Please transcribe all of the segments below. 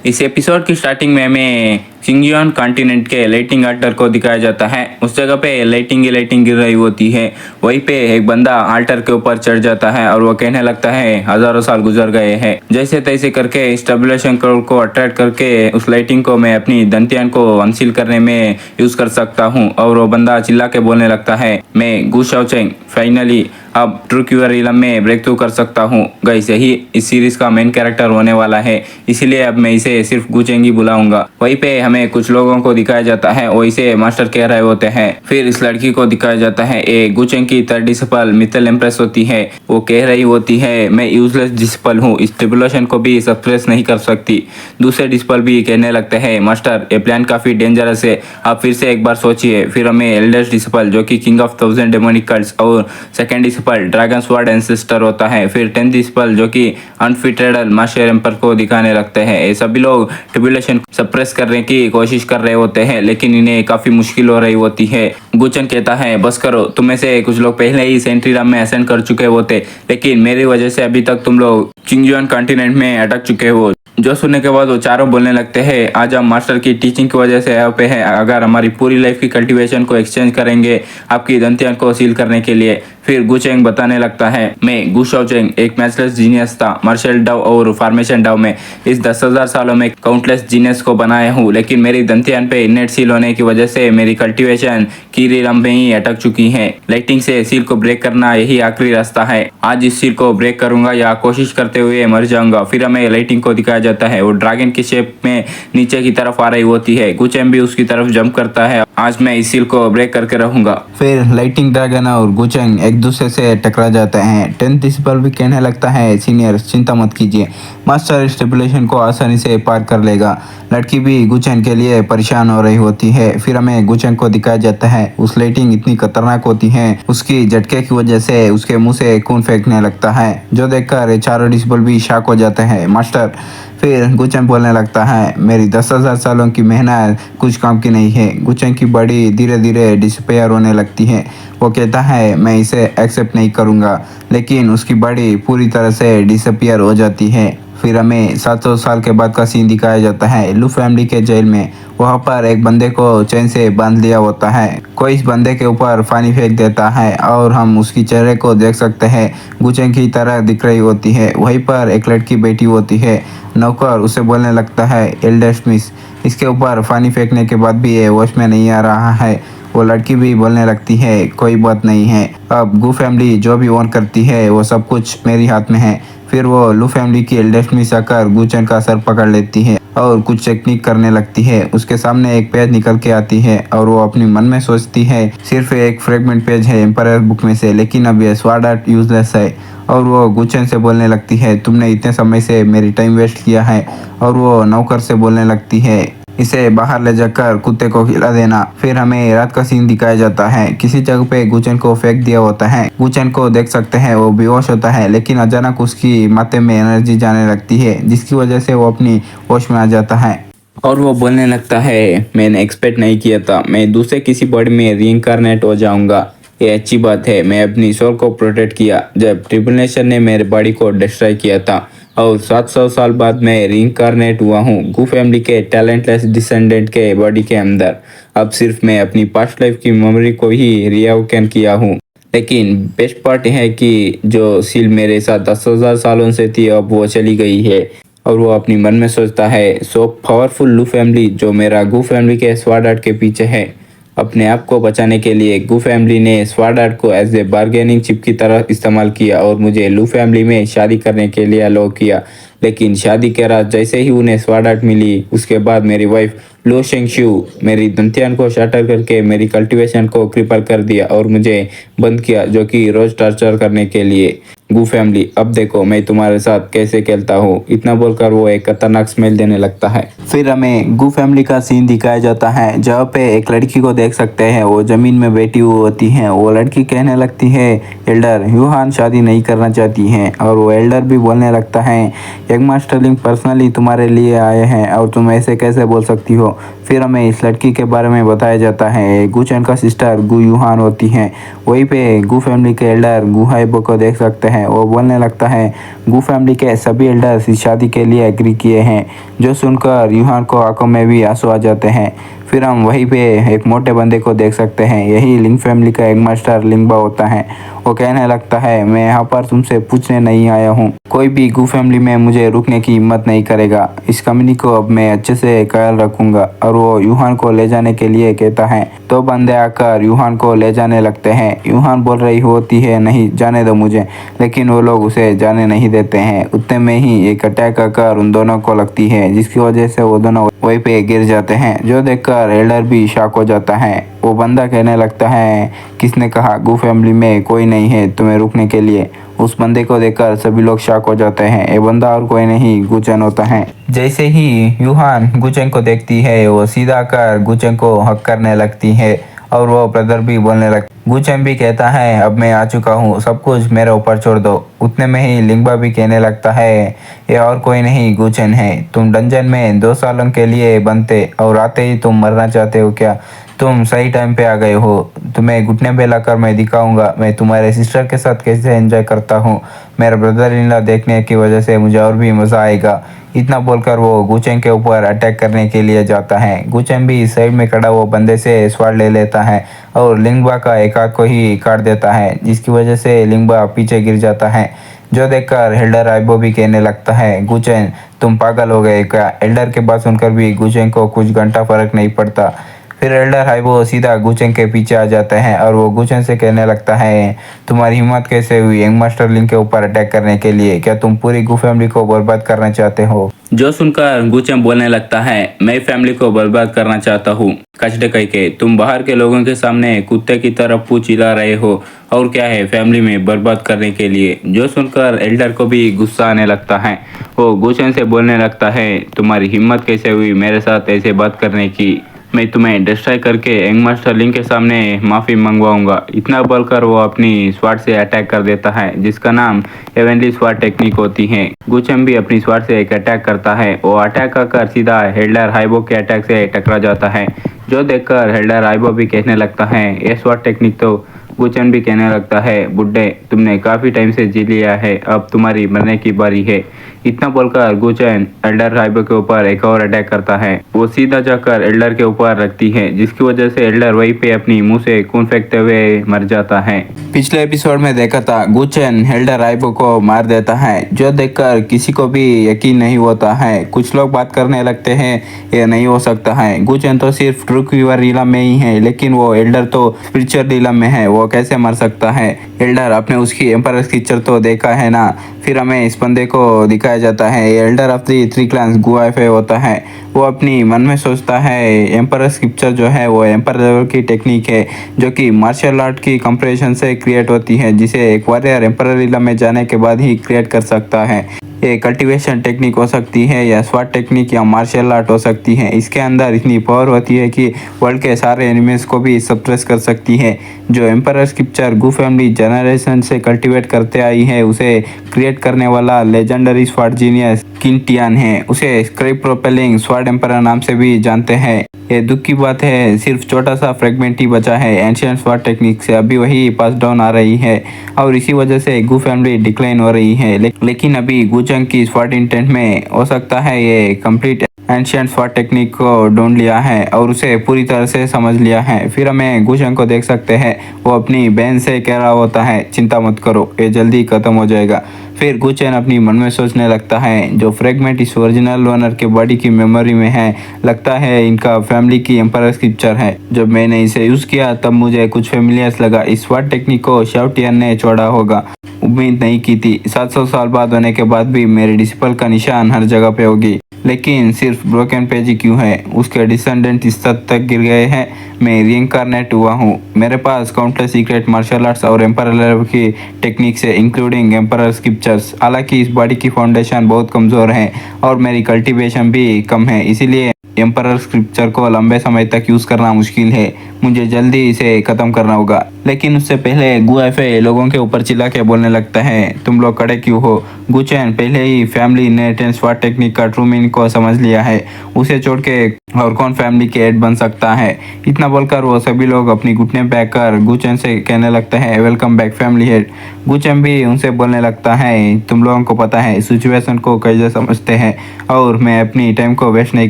इस एपिसोड की स्टार्टिंग में हमें चिंगजियान कॉन्टिनेंट के लाइटिंग आल्टर को दिखाया जाता है। उस जगह पे लाइटिंग गिर रही होती है। वहीं पे एक बंदा आल्टर के ऊपर चढ़ जाता है और वो कहने लगता है हजारों साल गुजर गए हैं। जैसे तैसे करके स्टेबुलेशन को अट्रैक्ट करके उस लाइटिंग को मैं अपनी दंतियान को अनसील करने में यूज कर सकता हूँ। और वो बंदा चिल्ला के बोलने लगता है मैं गु शाओचेंग फाइनली अब ट्रू क्यूअर इलम में ब्रेक थ्रू कर सकता हूँ। गाइस यही इस सीरीज का मेन कैरेक्टर होने वाला है, इसीलिए अब मैं इसे सिर्फ गुचेंग ही बुलाऊंगा। वहीं पे हमें कुछ लोगों को दिखाया जाता है, वो इसे मास्टर कह रहे होते हैं। फिर इस लड़की को दिखाया जाता है, ए गुचेंग की थर्ड डिसिपल मित्तल एम्प्रेस होती है। वो कह रही होती है मैं यूजलेस डिसिपल हूँ, इस ट्रिबुलेशन को भी सप्रेस नहीं कर सकती। दूसरे डिसिपल भी कहने लगते हैं मास्टर ये प्लान काफी डेंजरस है, आप फिर से एक बार सोचिए। फिर हमें एल्डेस्ट डिसिपल जो कि किंग ऑफ 1000 डेमोनिक कल्ट्स और second disciple dragon sword ancestor होता है। फिर 10th डिसिपल जो कि अनफिटेड मास्टर एम्पर को दिखाने लगते हैं। ये सभी लोग ट्रिबुलेशन सप्रेस करने की कोशिश कर रहे होते हैं, लेकिन इन्हें काफी मुश्किल हो रही होती है। गुचन कहता है बस करो, तुम में से कुछ लोग पहले ही सेंट्री राम में असेंड कर चुके होते, लेकिन मेरी वजह से अभी तक तुम लोग चिंगजियान कॉन्टिनेंट में अटक चुके हो। जो सुनने के बाद वो चारों बोलने लगते हैं आज हम मास्टर की टीचिंग की वजह से यहाँ पे हैं, अगर हमारी पूरी लाइफ की कल्टीवेशन को एक्सचेंज करेंगे आपकी दंतियान को सील करने के लिए। फिर गुचेंग बताने लगता है मैं गु शाओचेंग एक मैचलेस जीनियस था मार्शल डाउ और फॉर्मेशन डाउ में। इस 10,000 सालों में काउंटलेस जीनियस को बनाया हूँ, लेकिन मेरी दंतियान पे इनेट सील होने की वजह से मेरी कल्टीवेशन कीरी रम में ही अटक चुकी है। लाइटिंग से सील को ब्रेक करना यही आखिरी रास्ता है। आज इस सील को ब्रेक करूंगा या कोशिश करते हुए मर जाऊंगा। फिर हमें लाइटिंग को दिखाया जाता है, वो ड्रैगन की शेप में नीचे की तरफ आ रही होती है। गुचेंग भी उसकी तरफ जंप करता है, आज मैं इस सील को ब्रेक करके रहूंगा। फिर लाइटिंग ड्रैगन और गुचेंग एक दूसरे से टकरा जाते हैं। 10th डिसिपल भी कहने लगता है सीनियर चिंता मत कीजिए, मास्टर स्टेबुलेशन को आसानी से पार कर लेगा। लड़की भी गुचेंग के लिए परेशान हो रही होती है। फिर हमें गुचेंग को दिखाया जाता है, उस लाइटिंग इतनी खतरनाक होती है उसकी झटके की वजह से उसके मुंह से खून फेंकने लगता है, जो देखकर चारों डिसिपल भी शॉक हो जाते हैं मास्टर। फिर गुचेंग बोलने लगता है मेरी 10,000 सालों की मेहनत कुछ काम की नहीं है। गुचेंग की बॉडी धीरे धीरे डिसअपेयर होने लगती है। वो कहता है मैं इसे एक्सेप्ट नहीं करूँगा, लेकिन उसकी बॉडी पूरी तरह से डिसअपेयर हो जाती है। फिर हमें 700 साल के बाद का सीन दिखाया जाता है लू फैमिली के जेल में। वहाँ पर एक बंदे को चैन से बांध लिया होता है, कोई इस बंदे के ऊपर पानी फेंक देता है और हम उसकी चेहरे को देख सकते हैं, गुचेंग की तरह दिख रही होती है। वहीं पर एक लड़की बैठी होती है, नौकर उसे बोलने लगता है एल्डेस्ट मिस, इसके ऊपर पानी फेंकने के बाद भी ये वॉश में नहीं आ रहा है। वो लड़की भी बोलने लगती है कोई बात नहीं है, अब गु फैमिली जो भी ओन करती है वो सब कुछ मेरी हाथ में है। फिर वो लू फैमिली की एल्डेस्ट मिस आकर गुचेंग का सर पकड़ लेती है और कुछ टेक्निक करने लगती है। उसके सामने एक पेज निकल के आती है और वो अपनी मन में सोचती है सिर्फ एक फ्रेगमेंट पेज है एम्पायर बुक में से, लेकिन अब ये स्वॉर्ड आर्ट यूजलेस है। और वो गुचेंग से बोलने लगती है तुमने इतने समय से मेरी टाइम वेस्ट किया है। और वो नौकर से बोलने लगती है इसे बाहर ले जाकर कुत्ते को खिला देना। फिर हमें रात का सीन दिखाया जाता है, किसी जगह पे गुचेंग को फेंक दिया होता है। गुचेंग को देख सकते हैं वो बेहोश होता है, लेकिन अचानक उसकी माथे में एनर्जी जाने लगती है, जिसकी वजह से वो अपनी होश में आ जाता है। और वो बोलने लगता है मैंने एक्सपेक्ट नहीं किया था मैं दूसरे किसी बॉडी में रीइंकारनेट हो जाऊंगा, ये अच्छी बात है। मैं अपनी सोल को प्रोटेक्ट किया जब ट्रिबुलेशन ने मेरे बॉडी को डिस्ट्रॉय किया था, और 700 साल बाद मैं रीइंकारनेट हुआ हूँ गु फैमिली के टैलेंटलेस डिसेंडेंट के बॉडी के अंदर। अब सिर्फ मैं अपनी पास्ट लाइफ की मेमोरी को ही रीअवेकन किया हूँ। लेकिन बेस्ट पार्ट है कि जो सील मेरे साथ 10,000 सालों से थी अब वो चली गई है। और वो अपनी मन में सोचता है सो पावरफुल लू फैमिली जो मेरा गु फैमिली के स्वॉर्ड आर्ट के पीछे है। अपने आप को बचाने के लिए गु फैमिली ने स्वॉर्ड आर्ट को एज ए बार्गेनिंग चिप की तरह इस्तेमाल किया और मुझे लू फैमिली में शादी करने के लिए अलाउ किया। लेकिन शादी के रात जैसे ही उन्हें स्वॉर्ड आर्ट मिली, उसके बाद मेरी वाइफ लो शेंगशु मेरी दंतियान को शाटर करके मेरी कल्टीवेशन को क्रिपल कर दिया और मुझे बंद किया, जो कि रोज टॉर्चर करने के लिए। गु फैमिली अब देखो मैं तुम्हारे साथ कैसे खेलता हूँ, इतना बोलकर वो एक खतरनाक स्मेल देने लगता है। फिर हमें गु फैमिली का सीन दिखाया जाता है, जहाँ पे एक लड़की को देख सकते हैं वो जमीन में बैठी हुई होती है। वो लड़की कहने लगती है एल्डर यूहान शादी नहीं करना चाहती है। और वो एल्डर भी बोलने लगता है यंग मास्टरलिंग पर्सनली तुम्हारे लिए आए हैं और तुम ऐसे कैसे बोल सकती हो। फिर हमें इस लड़की के बारे में बताया जाता है, गुचेंग का सिस्टर गु यूहान होती है। वहीं पे गु फैमिली के एल्डर गु हाइबो को देख सकते हैं, हैं। वो बोलने लगता है गू फैमिली के सभी एल्डर्स इस शादी के लिए एग्री किए हैं। जो सुनकर यूहान को आंखों में भी आंसू आ जाते हैं। फिर हम वहीं पे एक मोटे बंदे को देख सकते हैं। यही लिंग फैमिली का एक मास्टर लिंगबा होता है। वो कहने लगता है मैं यहाँ पर तुमसे पूछने नहीं आया हूँ। कोई भी गू फैमिली में मुझे रुकने की हिम्मत नहीं करेगा। इस कम्युनिटी को अब मैं अच्छे से ख्याल रखूंगा। और वो यूहान को ले जाने के लिए कहता है। तो बंदे आकर यूहान को ले जाने लगते हैं। यूहान बोल रही होती है नहीं जाने दो मुझे, लेकिन वो लोग उसे जाने नहीं देते हैं। उतने में ही एक अटैक आकर उन दोनों को लगती है, जिसकी वजह से वो दोनों वहीं पे गिर जाते हैं। जो देखकर एल्डर भी शॉक हो जाता है। वो बंदा कहने लगता है किसने कहा गू फैमिली में कोई नहीं है तुम्हें रुकने के लिए। उस बंदे को देखकर सभी लोग शॉक हो जाते हैं। ये बंदा और कोई नहीं गुचेन होता है। जैसे ही यूहान गुचेन को देखती है वो सीधा कर गुचेन को हक करने लगती है और वो ब्रदर भी बोलने लगता। गुचेन भी कहता है अब मैं आ चुका हूँ, सब कुछ मेरे ऊपर छोड़ दो। उतने में ही लिंगबा भी कहने लगता है ये और कोई नहीं गुचेन है। तुम डंजन में 2 सालों के लिए बनते और आते ही तुम मरना चाहते हो क्या? तुम सही टाइम पे आ गए हो। तुम्हें घुटने पे लाकर मैं दिखाऊंगा मैं तुम्हारे सिस्टर के साथ कैसे एंजॉय करता हूँ। मेरा ब्रदर इन लॉ देखने की वजह से मुझे और भी मज़ा आएगा। इतना बोलकर वो गुचेन के ऊपर अटैक करने के लिए जाता है। गुचेन भी साइड में खड़ा वो बंदे से स्वाड ले लेता है और लिंगबा का एक आंख को ही काट देता है, जिसकी वजह से लिंगबा पीछे गिर जाता है। जो देखकर एल्डर आइबो भी कहने लगता है गुचेन तुम पागल हो गए क्या? एल्डर के बात सुनकर भी गुचेन को कुछ घंटा फर्क नहीं पड़ता। फिर एल्डर हाइबो सीधा गुचेन के पीछे आ जाते हैं और वो गुचेन से कहने लगता है तुम्हारी हिम्मत कैसे हुई यंग मास्टर लिंग के ऊपर अटैक करने के लिए? क्या तुम पूरी गू फैमिली को बर्बाद करना चाहते हो? जो सुनकर गुचेन बोलने लगता है मैं फैमिली को बर्बाद करना चाहता हूँ। कचड़े कह के तुम बाहर के लोगों के सामने कुत्ते की तरह पूछ हिला रहे हो और क्या है फैमिली में बर्बाद करने के लिए। जो सुनकर एल्डर को भी गुस्सा आने लगता है। वो गुचेन से बोलने लगता है तुम्हारी हिम्मत कैसे हुई मेरे साथ ऐसे बात करने की? मैं तुम्हें डिस्ट्रॉय करके यंग मास्टर लिंग के सामने माफ़ी मंगवाऊंगा। इतना बोलकर वो अपनी स्वाड से अटैक कर देता है, जिसका नाम हेवनली स्वाड टेक्निक होती है। गुचेन भी अपनी स्वाड से एक अटैक करता है। वो अटैक आकर सीधा हेल्डर हाइबो के अटैक से टकरा जाता है। जो देखकर हेल्डर हाइबो भी कहने लगता है ये स्वाड टेक्निक तो। गुचेन भी कहने लगता है बुड्ढे तुमने काफ़ी टाइम से जी लिया है, अब तुम्हारी मरने की बारी है। इतना बोलकर गुचेन एल्डर हाइबो के ऊपर एक और अटैक करता है। वो सीधा जाकर एल्डर के ऊपर रखती है, जिसकी वजह से एल्डर वहीं पे अपनी मुंह से खून फेंकते हुए मर जाता है। पिछले एपिसोड में देखा था गुचेन हेल्डर आइबो को मार देता है, जो देखकर किसी को भी यकीन नहीं होता है। कुछ लोग बात करने लगते हैं ये नहीं हो सकता है, गुचेन तो सिर्फ ट्रुक व्यूअर रीलम में ही है, लेकिन वो एल्डर तो स्पिरिचुअल रीलम में है, वो कैसे मर सकता है? एल्डर आपने उसकी एम्पायर स्क्रिप्चर तो देखा है ना? फिर हमें इस बंदे को दिखाया जाता है एल्डर ऑफ द 3 क्लान्स गुआइफे होता है। वो अपनी मन में सोचता है एम्पायर स्क्रिप्चर जो है वो एम्पायर लेवल की टेक्निक है, जो कि मार्शल आर्ट की कंपरेशन से क्रिएट होती है, जिसे एक वॉरियर एम्पायर रीलम में जाने के बाद ही क्रिएट कर सकता है। ये कल्टीवेशन टेक्निक हो सकती है या स्वाट टेक्निक या मार्शल आर्ट हो सकती है। इसके अंदर इतनी पावर होती है कि वर्ल्ड के सारे एनिमीज को भी सप्रेस कर सकती है। जो एम्पायर स्क्रिप्चर गू फैमिली जनरेशन से कल्टीवेट करते आई है, उसे क्रिएट करने वाला लेजेंडरी स्वाट जीनियस किंटियान है। उसे स्क्रिप प्रोपेलिंग स्वाट एम्पायर नाम से भी जानते हैं। ये दुख की बात है सिर्फ छोटा सा फ्रेगमेंट ही बचा है एंशिएंट स्वाट टेक्निक से, अभी वही पास डाउन आ रही है और इसी वजह से गू फैमिली डिक्लाइन हो रही है। लेकिन अभी गुचेन की स्वाट इंटेंट में हो सकता है ये कंप्लीट एंशिएंट स्वाट टेक्निक को ढूंढ लिया है और उसे पूरी तरह से समझ लिया है। फिर हमें गुचेन को देख सकते हैं, वो अपनी बहन से कह रहा होता है चिंता मत करो ये जल्दी खत्म हो जाएगा। फिर गुचेन अपनी मन में सोचने लगता है जो फ्रेगमेंट इस ओरिजिनल ओनर के बॉडी की मेमोरी में है, लगता है इनका फैमिली की एम्पायर स्क्रिप्चर है। जब मैंने इसे यूज़ किया तब मुझे कुछ फेमिलियर्स लगा। इस स्वाट टेक्निक को शाउटियन ने छोड़ा होगा, उम्मीद नहीं की थी। 700 साल बाद होने के बाद भी मेरे डिसिपल का निशान हर जगह पे होगी, लेकिन सिर्फ ब्रोकन पेज ही क्यों है? उसके डिसेंडेंट इस हद तक गिर गए हैं। मैं रीइंकारनेट हुआ हूँ। मेरे पास काउंटलेस सीक्रेट मार्शल आर्ट्स और एम्पायर लेवल की टेक्निक से इंक्लूडिंग एम्पायर स्क्रिप्चर्स। हालांकि इस बॉडी की फाउंडेशन बहुत कमज़ोर है और मेरी कल्टीवेशन भी कम है, इसीलिए एम्पायर स्क्रिप्चर को लंबे समय तक यूज़ करना मुश्किल है। मुझे जल्दी इसे ख़त्म करना होगा। लेकिन उससे पहले गुआफे लोगों के ऊपर चिल्ला के बोलने लगता है, तुम लोग खड़े क्यों हो। गुचैन पहले ही फैमिली इनहेरिटेंस स्वाट टेक्निक का ट्रू मीनिंग को समझ लिया है, उसे छोड़ के और कौन फैमिली के हेड बन सकता है। इतना बोलकर वो सभी लोग अपनी घुटने पे आकर गुचैन से कहने लगता है, वेलकम बैक फैमिली हेड। गुचैन भी उनसे बोलने लगता है, तुम लोगों को पता है सिचुएशन को कैसे समझते हैं और मैं अपनी टाइम को वेस्ट नहीं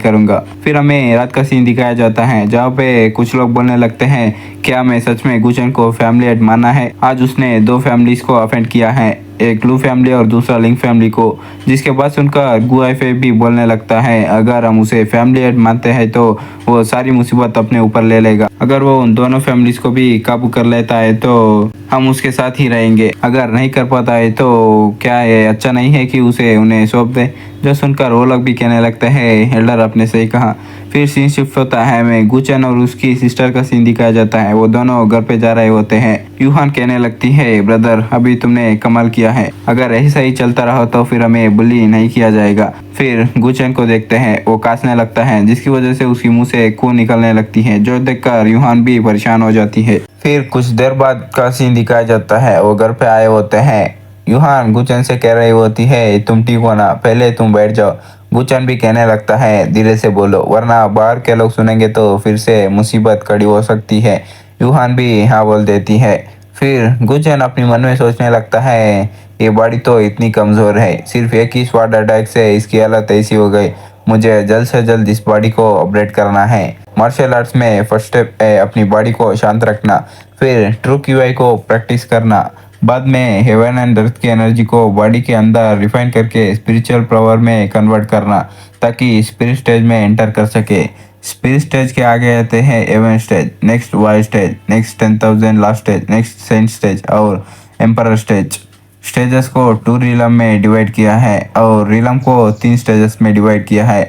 करूंगा। फिर हमें रात का सीन दिखाया जाता है जहाँ पे कुछ लोग बोलने लगते हैं, क्या मैं सच में गुचैन को फैमिली हेड माना है। आज उसने दो फैमिलीज को अफेंड किया है, एक लू फैमिली और दूसरा लिंक फैमिली को। जिसके बाद सुनकर गुआफे भी बोलने लगता है, अगर हम उसे फैमिली हेड मानते हैं तो वो सारी मुसीबत अपने ऊपर ले लेगा। अगर वो उन दोनों फैमिलीज को भी काबू कर लेता है तो हम उसके साथ ही रहेंगे, अगर नहीं कर पाता है तो क्या ये अच्छा नहीं है कि उसे उन्हें सौंप दे। जो सुनकर वो लोग भी कहने लगते हैं, एल्डर आपने सही कहा। फिर सीन शिफ्ट होता है, हमें गुचैन और उसकी सिस्टर का सीन दिखाया जाता है। वो दोनों घर पे जा रहे होते हैं। यूहान कहने लगती है, ब्रदर अभी तुमने कमाल किया है, अगर ऐसा ही चलता रहा तो फिर हमें बुली नहीं किया जाएगा। फिर गुचैन को देखते हैं, वो कांसने लगता है जिसकी वजह से उसके मुंह से खून निकलने लगती है, जो देखकर यूहान भी परेशान हो जाती है। फिर कुछ देर बाद का सीन दिखाया जाता है, वो घर पे आए होते हैं। यूहान गुचैन से कह रही होती है, तुम ठीक हो ना, पहले तुम बैठ जाओ। गुचैन भी कहने लगता है, धीरे से बोलो वरना बाहर के लोग सुनेंगे तो फिर से मुसीबत खड़ी हो सकती है। यूहान भी हाँ बोल देती है। फिर गुचैन अपने मन में सोचने लगता है, ये बॉडी तो इतनी कमज़ोर है, सिर्फ एक ही स्वाट अटैक से इसकी हालत ऐसी हो गई। मुझे जल्द से जल्द इस बॉडी को अपडेट करना है। मार्शल आर्ट्स में फर्स्ट स्टेप है अपनी बॉडी को शांत रखना, फिर ट्रू क्यूआई को प्रैक्टिस करना, बाद में हेवन एंड अर्थ की एनर्जी को बॉडी के अंदर रिफाइन करके स्पिरिचुअल पावर में कन्वर्ट करना, ताकि स्पिरिट स्टेज में एंटर कर सके। स्पिरिट स्टेज के आगे आते हैं एवन stage, next Y stage, next 10,000 last stage, next saint stage और एम्परर स्टेज। स्टेजेस को 2 रिलम में डिवाइड किया है और रिलम को 3 स्टेजेस में डिवाइड किया है,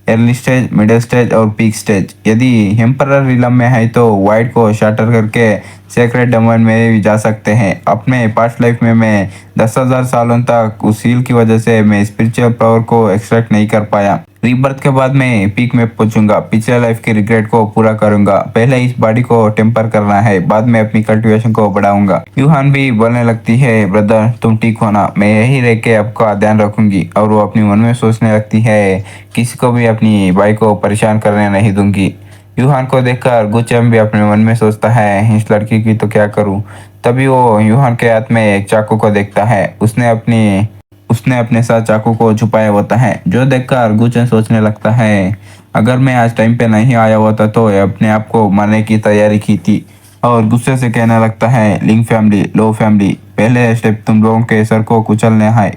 अर्ली स्टेज, मिडिल स्टेज और पीक स्टेज। यदि एम्परर रिलम में है तो वाइड को शाटर करके सेक्रेट डोमेन में भी जा सकते हैं। अपने पास्ट लाइफ में मैं 10,000 सालों तक उस सील की वजह से मैं स्पिरिचुअल पावर को एक्सट्रैक्ट नहीं कर पाया। रीबर्थ के बाद मैं पीक में पहुंचूंगा, पिछले लाइफ के रिग्रेट को पूरा करूंगा। पहले इस बॉडी को टेम्पर करना है, बाद में अपनी कल्टिवेशन को बढ़ाऊंगा। यूहान भी बोलने लगती है, ब्रदर तुम ठीक होना, मैं यही रह के आपका ध्यान रखूंगी। और वो अपनी मन में सोचने लगती है, किसी को भी अपनी भाई को परेशान करने नहीं दूंगी। यूहान को देखकर गुचैन भी अपने मन में सोचता है, इस लड़की की तो क्या करूं। तभी वो यूहान के हाथ में एक चाकू को देखता है, उसने अपने साथ चाकू को छुपाया होता है। जो देखकर गुचैन सोचने लगता है, अगर मैं आज टाइम पे नहीं आया होता तो अपने आप को मारने की तैयारी की थी। और गुस्से से कहने लगता है, लिंक फैमिली, लो फैमिली, पहले स्टेप तुम लोगों के सर को कुचलने है।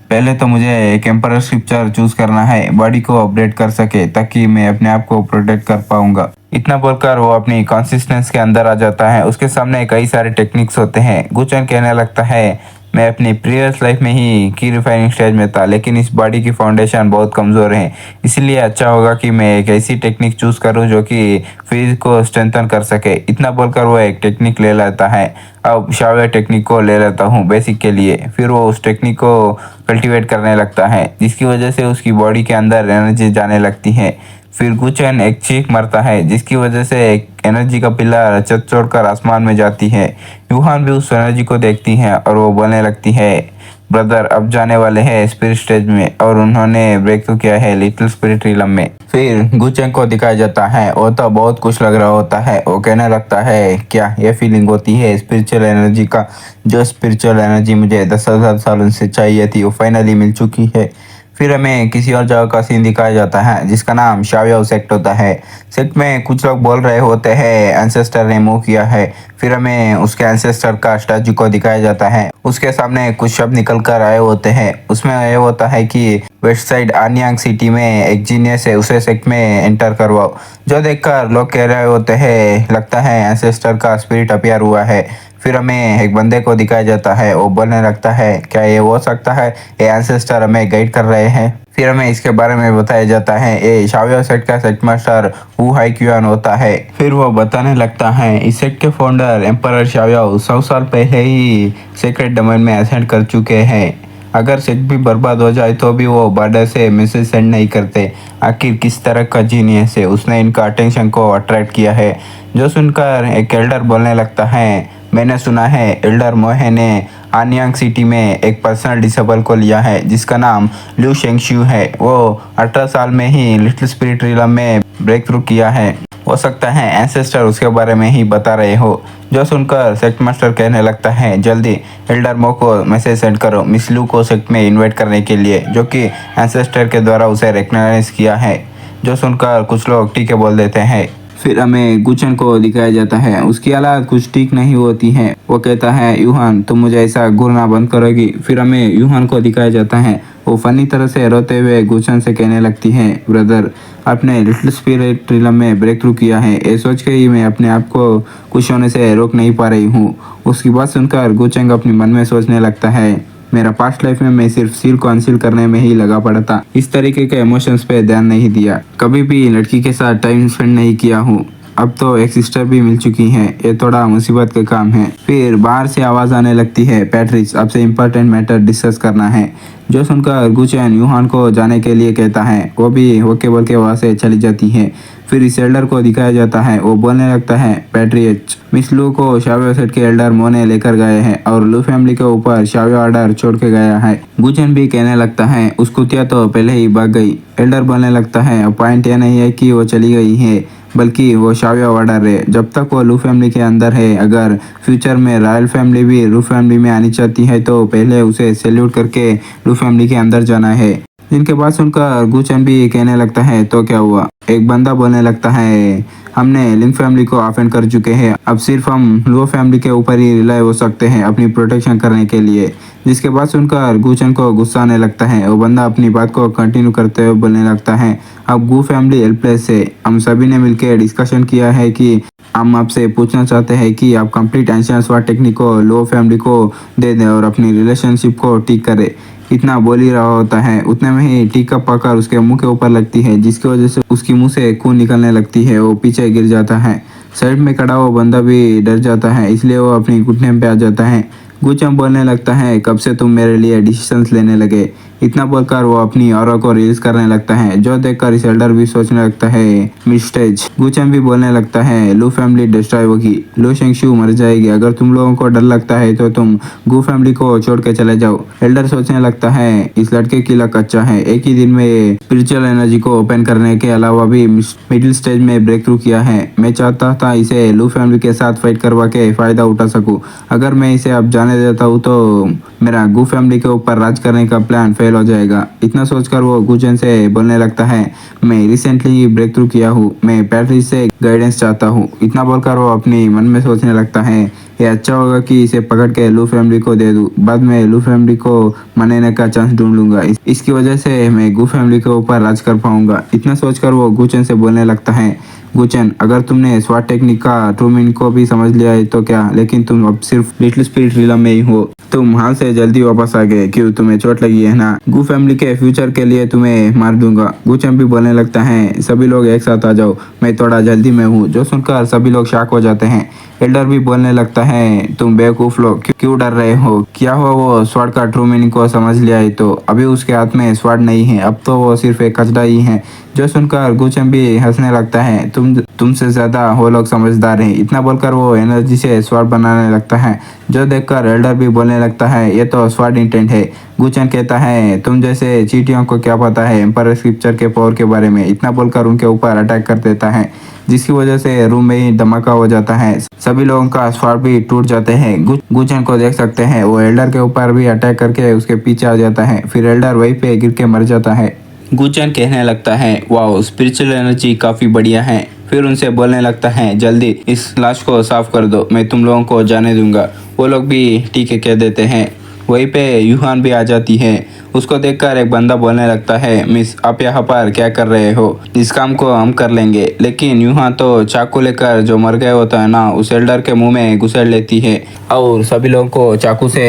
पहले तो मुझे एक एम्परर स्क्रिप्चर चूज करना है, बॉडी को अपडेट कर सके ताकि मैं अपने आप को प्रोटेक्ट कर पाऊंगा। इतना बोलकर वो अपनी कॉन्सिस्टेंस के अंदर आ जाता है। उसके सामने कई सारे टेक्निक्स होते हैं। गुचैन कहने लगता है, मैं अपनी प्रीवियस लाइफ में ही की रिफाइनिंग स्टेज में था, लेकिन इस बॉडी की फाउंडेशन बहुत कमज़ोर है, इसलिए अच्छा होगा कि मैं एक ऐसी टेक्निक चूज़ करूं जो कि फिजिक को स्ट्रेंथन कर सके। इतना बोलकर वो एक टेक्निक ले लेता है। अब शावे टेक्निक को ले लेता हूँ बेसिक के लिए। फिर वो उस टेक्निक को कल्टीवेट करने लगता है, जिसकी वजह से उसकी बॉडी के अंदर एनर्जी जाने लगती है। फिर गुचैन एक चीख मारता है, जिसकी वजह से एक एनर्जी का पिलर छत छोड़कर आसमान में जाती है। यूहान भी उस एनर्जी को देखती है और वो बोलने लगती है, ब्रदर अब जाने वाले हैं स्पिरिट स्टेज में, और उन्होंने ब्रेक थ्रू किया है लिटिल स्पिरिट रिलम में। फिर गुचैन को दिखाया जाता है, वो तो बहुत खुश लग रहा होता है। वो कहने लगता है, क्या ये फीलिंग होती है स्पिरिचुअल एनर्जी का, जो स्पिरिचुअल एनर्जी मुझे 10,000 सालों से चाहिए थी, वो फाइनली मिल चुकी है। फिर हमें किसी और जगह का सीन दिखाया जाता है जिसका नाम शाव्याओ सेक्ट होता है। सेक्ट में कुछ लोग बोल रहे होते हैं एंसेस्टर ने मूव किया है। फिर हमें उसके एंसेस्टर का स्टैचू को दिखाया जाता है। उसके सामने कुछ शब्द निकल कर आए होते हैं। उसमें यह होता है कि वेस्ट साइड आन्यांग सिटी में एक जीनियस है, उसे सेक्ट में एंटर करवाओ। जो देखकर लोग कह रहे होते हैं, लगता है एंसेस्टर का स्पिरिट अपीयर हुआ है। फिर हमें एक बंदे को दिखाया जाता है, वो बोलने लगता है, क्या ये हो सकता है, ये एंसेस्टर हमें गाइड कर रहे हैं। फिर हमें इसके बारे में बताया जाता है, ये शाव्याओ सेक्ट का सेक्ट मास्टर वू हाई क्यूआन होता है। फिर वो बताने लगता है, इस सेक्ट के फाउंडर एम्परर शाव्याओ 100 साल पहले ही सीक्रेट डोमेन में असेंड कर चुके हैं। अगर सेक्ट भी बर्बाद हो जाए तो भी वो बॉर्डर से मैसेज सेंड नहीं करते। आखिर किस तरह का जीनियस है, उसने इनका अटेंशन को अट्रैक्ट किया है। जो सुनकर एक एल्डर बोलने लगता है, मैंने सुना है एल्डर मोहे ने आन्यांग सिटी में एक पर्सनल डिसेबल को लिया है जिसका नाम ल्यू शेंगशू है। वो 18 साल में ही लिटिल स्पिरिट रिलम में ब्रेक थ्रू किया है। हो सकता है एंसेस्टर उसके बारे में ही बता रहे हो। जो सुनकर सेक्ट मास्टर कहने लगता है जल्दी एल्डर मो को मैसेज सेंड करो मिस लू को सेक्ट में इनवाइट करने के लिए, जो कि एंसेस्टर के द्वारा उसे रिकॉग्नाइज किया है। जो सुनकर कुछ लोग ठीक है बोल देते हैं। फिर हमें गुचन को दिखाया जाता है। उसकी हालत कुछ ठीक नहीं होती है। वो कहता है यूहान तुम मुझे ऐसा घूरना बंद करोगी। फिर हमें यूहान को दिखाया जाता है। वो फनी तरह से रोते हुए गुचन से कहने लगती है ब्रदर आपने लिटिल स्पिरिट रिलम में ब्रेक थ्रू किया है, ये सोच के ही मैं अपने आप को खुश होने से रोक नहीं पा रही हूँ। उसकी बात सुनकर गुचंग अपने मन में सोचने लगता है मेरा पास्ट लाइफ में मैं सिर्फ सील को अनसील करने में ही लगा पड़ा था, इस तरीके के इमोशंस पे ध्यान नहीं दिया, कभी भी लड़की के साथ टाइम स्पेंड नहीं किया हूँ। अब तो एक सिस्टर भी मिल चुकी है, ये थोड़ा मुसीबत का काम है। फिर बाहर से आवाज आने लगती है पैट्रिस आपसे इम्पोर्टेंट मैटर डिस्कस करना है। जो सुनकर गुचेन यूहान को जाने के लिए कहता है। वो भी ओके बोल के वहाँ से चली जाती है। फिर इस एल्डर को दिखाया जाता है। वो बोलने लगता है पैट्रियट मिस लू को शाव्यो सेट के एल्डर मोने लेकर गए हैं और लू फैमिली के ऊपर शाव्यो ऑर्डर छोड़ के गया है। गुचेन भी कहने लगता है उस कुतिया तो पहले ही भाग गई। एल्डर बोलने लगता है पॉइंट ये नहीं है कि वो चली गई है बल्कि वो शाव्यो ऑर्डर है। जब तक वो लू फैमिली के अंदर है, अगर फ्यूचर में रॉयल फैमिली भी लू फैमिली में आनी चाहती है तो पहले उसे सैल्यूट करके लू फैमिली के अंदर जाना है। जिनके बाद सुनकर गुचन भी कहने लगता है तो क्या हुआ। एक बंदा बोलने लगता है हमने लिंक फैमिली को ऑफेंड कर चुके हैं, अब सिर्फ हम लो फैमिली के ऊपर ही रिलाई हो सकते हैं अपनी प्रोटेक्शन करने के लिए। जिसके बाद सुनकर गुचन को गुस्सा आने लगता है। वो बंदा अपनी बात को कंटिन्यू करते हुए बोलने लगता है अब गू फैमिली हेल्पलेस है। हम सभी ने मिलकर डिस्कशन किया है कि हम आपसे पूछना चाहते हैं कि आप कंप्लीट एंशियंट स्वाट टेक्निक को लो फैमिली को दे दें और अपनी रिलेशनशिप को ठीक करें। इतना बोल ही रहा होता है उतने में ही टीका पकड़ उसके मुंह के ऊपर लगती है, जिसकी वजह से उसकी मुंह से खून निकलने लगती है। वो पीछे गिर जाता है। साइड में खड़ा वो बंदा भी डर जाता है, इसलिए वो अपनी घुटने पे आ जाता है। गुचम बोलने लगता है कब से तुम मेरे लिए डिसीजंस लेने लगे। इतना बोलकर वो अपनी ऑरा को रिलीज करने लगता है, जो देखकर इस एल्डर भी सोचने लगता है मिस्टेज। गुचम भी बोलने लगता है लू फैमिली डिस्ट्रॉय होगी, लू शेंगशू मर जाएगी। अगर तुम लोगों को डर लगता है तो तुम गू फैमिली को छोड़ के चले जाओ। एल्डर सोचने लगता है इस लड़के की लक अच्छा है, एक ही दिन में स्पिरिचुअल एनर्जी को ओपन करने के अलावा भी मिडिल स्टेज में ब्रेक थ्रू किया है। मैं चाहता था इसे लू फैमिली के साथ फाइट करवा के फायदा उठा सकूं। अगर मैं इसे अब जाने देता हूँ तो मेरा गू फैमिली के ऊपर राज करने का प्लान फेल हो जाएगा। इतना सोचकर वो गुचन से बोलने लगता है मैं रिसेंटली ही ब्रेक थ्रू किया हूँ, मैं पैट्रिस से गाइडेंस चाहता हूँ। इतना बोलकर वो अपनी मन में सोचने लगता है ये अच्छा होगा कि इसे पकड़ के लू फैमिली को दे दूँ, बाद में लू फैमिली को मनाने का चांस ढूंढ लूंगा। इसकी वजह से मैं गू फैमिली के ऊपर राज कर पाऊंगा। इतना सोचकर वो गुचन से बोलने लगता है गुचन अगर तुमने स्वाट टेक्निक का ट्रू मीनिंग को भी समझ लिया है तो क्या, लेकिन तुम अब सिर्फ लिटिल स्पिरिट रिलम में ही हो। तुम हाल से जल्दी वापस आ गए, क्यों तुम्हें चोट लगी है ना। गू फैमिली के फ्यूचर के लिए तुम्हें मार दूंगा। गुचन भी बोलने लगता है सभी लोग एक साथ आ जाओ, मैं थोड़ा जल्दी में हूँ। जो सुनकर सभी लोग शॉक हो जाते हैं। एल्डर भी बोलने लगता है तुम बेवकूफ लोग क्यों डर रहे हो। क्या हुआ वो स्वॉर्ड का ट्रू मीनिंग को समझ लिया है तो अभी उसके हाथ में स्वॉर्ड नहीं है, अब तो वो सिर्फ एक कचड़ा ही है। जो सुनकर गुचम भी हंसने लगता है तुमसे ज्यादा वो लोग समझदार हैं। इतना बोलकर वो एनर्जी से स्वॉर्ड बनाने लगता है। जो देखकर एल्डर भी बोलने लगता है ये तो स्वॉर्ड इंटेंट है। गुचन कहता है तुम जैसे चीटियों को क्या पता है एम्पायर स्क्रिप्चर के पावर के बारे में। इतना बोलकर उनके ऊपर अटैक कर देता है, जिसकी वजह से रूम में ही धमाका हो जाता है। सभी लोगों का स्वॉर्ड भी टूट जाते हैं। गुचन को देख सकते हैं वो एल्डर के ऊपर भी अटैक करके उसके पीछे आ जाता है। फिर एल्डर वहीं पे गिर के मर जाता है। गुचन कहने लगता है वाओ स्पिरिचुअल एनर्जी काफी बढ़िया है। फिर उनसे बोलने लगता है जल्दी इस लाश को साफ कर दो, मैं तुम लोगों को जाने दूंगा। वो लोग भी ठीक है कह देते हैं। वहीं पे यूहान भी आ जाती है। उसको देखकर एक बंदा बोलने लगता है मिस आप यहाँ पर क्या कर रहे हो, इस काम को हम कर लेंगे। लेकिन यूहान तो चाकू लेकर जो मर गया होता है ना उस एल्डर के मुंह में घुसेड़ लेती है और सभी लोगों को चाकू से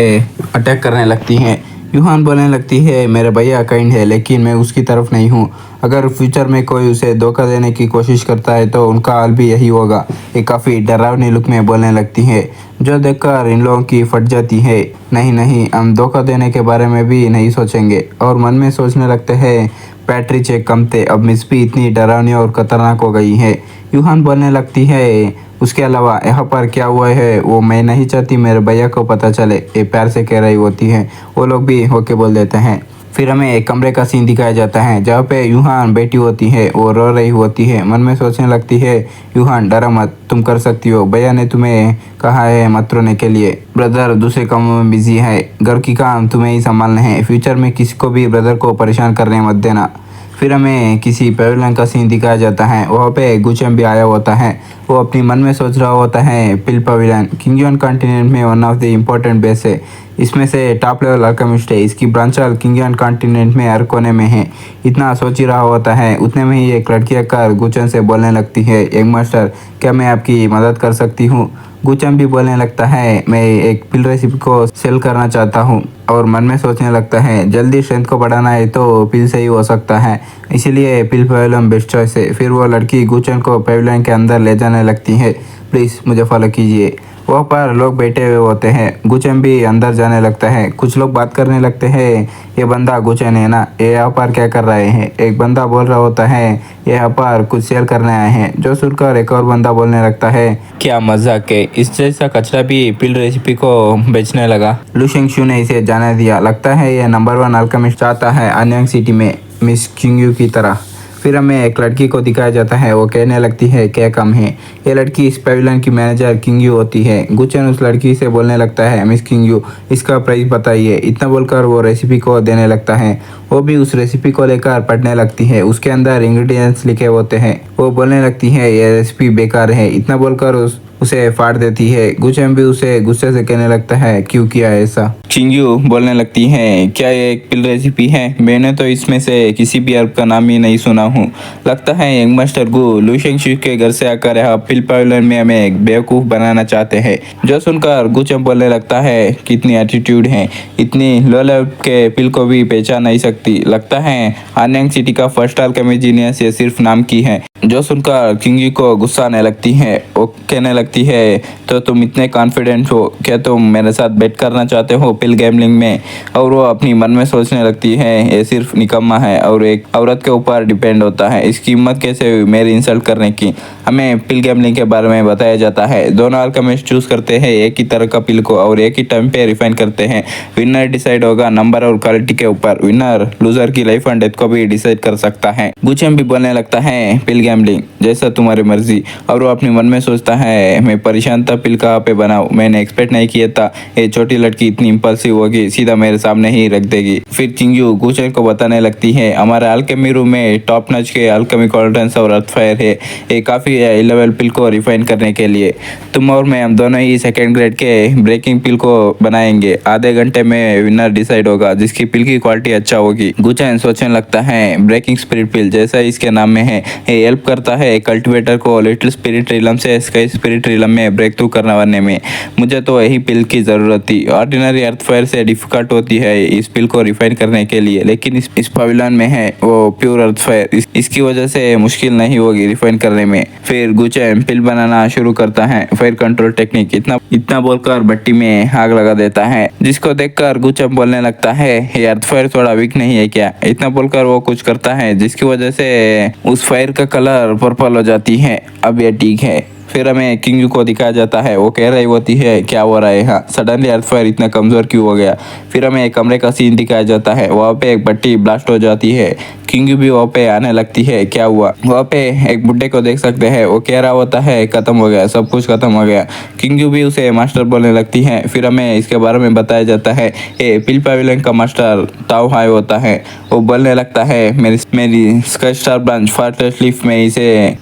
अटैक करने लगती है। यूहान बोलने लगती है मेरे भैया काइंड है लेकिन मैं उसकी तरफ नहीं हूँ। अगर फ्यूचर में कोई उसे धोखा देने की कोशिश करता है तो उनका हाल भी यही होगा। ये काफ़ी डरावनी लुक में बोलने लगती है। जो देखकर इन लोगों की फट जाती है नहीं नहीं हम धोखा देने के बारे में भी नहीं सोचेंगे। और मन में सोचने लगते हैं पैट्रिच एक कम थे, अब मिस भी इतनी डरावनी और खतरनाक हो गई है। यूहान बोलने लगती है उसके अलावा यहाँ पर क्या हुआ है वो मैं नहीं चाहती मेरे भैया को पता चले, ये प्यार से कह रही होती है। वो लोग भी होके बोल देते हैं। फिर हमें एक कमरे का सीन दिखाया जाता है जहाँ पे यूहान बैठी होती है, वो रो रही होती है, मन में सोचने लगती है यूहान डरा मत, तुम कर सकती हो, भैया ने तुम्हें कहा है मत रोने के लिए, ब्रदर दूसरे कामों में बिजी है, घर की काम तुम्हें ही संभालने हैं, फ्यूचर में किसी को भी ब्रदर को परेशान करने मत देना। फिर हमें किसी पेविलियन का सीन दिखाया जाता है, वहाँ पे गुचेम भी आया होता है। वो अपनी मन में सोच रहा होता है पिल पेविलियन किंगियन कॉन्टिनेंट में one of the important base है, इसमें से टॉप लेवल अल्केमिस्ट है, इसकी ब्रांच किंगियन कॉन्टिनेंट में हर कोने में है। इतना सोच ही रहा होता है उतने में ही एक लड़की आकर गुचेन से बोलने लगती है, यंग मास्टर क्या मैं आपकी मदद कर सकती हूँ। गुचेन भी बोलने लगता है मैं एक पिल रेसिपी को सेल करना चाहता हूँ, और मन में सोचने लगता है जल्दी स्ट्रेंथ को बढ़ाना है तो पिल से ही हो सकता है, इसीलिए पिल पेविलियन बेस्ट चॉइस है। फिर वो लड़की गुचेन को पेविलियन के अंदर ले जाने लगती है, प्लीज़ मुझे फॉलो कीजिए। वहाँ पर लोग बैठे हुए होते हैं, गुचेन भी अंदर जाने लगता है। कुछ लोग बात करने लगते हैं, ये बंदा गुचेन है ना, ये यहाँ पर क्या कर रहे हैं। एक बंदा बोल रहा होता है ये यहाँ पर कुछ शेयर करने आए हैं, जो सुनकर एक और बंदा बोलने लगता है क्या मजाक है, इस जैसा कचरा भी पिल रेसिपी को बेचने लगा। लू शेंगशू ने इसे जाने दिया, लगता है ये नंबर 1 अल्केमिस्ट चाहता है अन्यांग सिटी में मिस किंगयू की तरह। फिर हमें एक लड़की को दिखाया जाता है, वो कहने लगती है क्या कम है। ये लड़की इस पेविलियन की मैनेजर किंगयू होती है। गुचेन उस लड़की से बोलने लगता है मिस किंगयू इसका प्राइस बताइए, इतना बोलकर वो रेसिपी को देने लगता है। वो भी उस रेसिपी को लेकर पढ़ने लगती है, उसके अंदर इंग्रेडिएंट्स लिखे होते हैं। वो बोलने लगती है ये रेसिपी बेकार है, इतना बोलकर उसे फाड़ देती है। गुचेन भी उसे गुस्से से कहने लगता है क्यों किया ऐसा। चिंग्यू बोलने लगती है क्या ये एक पिल रेसिपी है, मैंने तो इसमें से किसी भी अर्ब का नाम ही नहीं सुना हूँ। लगता है यंग मास्टर गु लू शेंगशू के घर से आकर यहाँ पिल पेविलियन में हमें एक बेवकूफ़ बनाना चाहते हैं। जो सुनकर गुचेन बोलने लगता है कितनी एटीट्यूड है, इतनी लो लेवल के पिल को भी पहचान नहीं सकती। लगता है अन्यांग सिटी का फर्स्ट अल्केमी जीनियस ये सिर्फ नाम की है। जो सुनकर किंगी को गुस्सा आने लगती है, वो कहने लगती है तो तुम इतने कॉन्फिडेंट हो, क्या तुम मेरे साथ बेट करना चाहते हो पिल गैम्बलिंग में। और वो अपनी मन में सोचने लगती है ये सिर्फ निकम्मा है और एक औरत के ऊपर डिपेंड होता है, इसकी हिम्मत कैसे हुई मेरी इंसल्ट करने की। हमें पिल गैम्बलिंग के बारे में बताया जाता है, दोनों अल्केमिस्ट चूज करते हैं एक ही तरह का पिल को और एक ही टाइम पे रिफाइन करते हैं। विनर डिसाइड होगा नंबर और क्वालिटी के ऊपर, विनर लूजर की लाइफ एंड डेथ को भी डिसाइड कर सकता है। गुचेन भी बोलने लगता है पिल गैम्बलिंग जैसा तुम्हारी मर्जी, और वो अपने मन में सोचता है मैं परेशान था पिल कहाँ पे बनाऊं, मैंने एक्सपेक्ट नहीं किया था ये छोटी लड़की इतनी इंपल्सिव होगी, सीधा मेरे सामने ही रख देगी। फिर चिंग्यू गुचेन को बताने लगती है हमारे अल्केमी रूम में टॉप नॉच के अल्केमी कॉल्ड्रेंस और अर्थ फायर है, ये काफ़ी लेवल पिल को रिफाइन करने के लिए। तुम और मैं हम दोनों ही सेकेंड ग्रेड के ब्रेकिंग पिल को बनाएंगे, आधे घंटे में विनर डिसाइड होगा जिसकी पिल की क्वालिटी अच्छा होगी। गुचेन सोचने लगता है ब्रेकिंग स्पिरिट पिल जैसा इसके नाम में है, ये हेल्प करता है कल्टिवेटर को लिटिल स्पिरिट रिलम से स्काई स्पिरिट रिलम में ब्रेक थ्रू करने में। मुझे तो यही पिल की ज़रूरत थी, ऑर्डिनरी अर्थ फायर से डिफिकल्ट होती है इस पिल को रिफाइन करने के लिए, लेकिन इस पेविलियन में है वो प्योर अर्थ फायर, इसकी वजह से मुश्किल नहीं होगी रिफाइन करने में। फिर गुचेन पिल बनाना शुरू करता है, फायर कंट्रोल टेक्निक इतना बोलकर भट्टी में आग लगा देता है, जिसको देखकर गुचेन बोलने लगता है ये अर्थ फायर थोड़ा वीक नहीं है क्या। इतना बोलकर वो कुछ करता है जिसकी वजह से उस फायर का कलर पर्पल हो जाती है। अब ये ठीक है। फिर हमें किंग को दिखाया जाता है, वो कह रही होती है क्या हो रहा है, हाँ सडनली अर्थ फायर इतना कमज़ोर क्यों हो गया। फिर हमें एक कमरे का सीन दिखाया जाता है, वहाँ पे एक भट्टी ब्लास्ट हो जाती है, किंग भी वहाँ पे आने लगती है, क्या हुआ। वहाँ पे एक बुड्ढे को देख सकते हैं, वो कह रहा होता है खत्म हो गया, सब कुछ खत्म हो गया। किंग भी उसे मास्टर बोलने लगती है। फिर हमें इसके बारे में बताया जाता है ये पिल पेविलियन का मास्टर ताओ हाई होता है, वो बोलने लगता है मेरी स्काई स्टार ब्रांच फार्टेस्ट लीफ में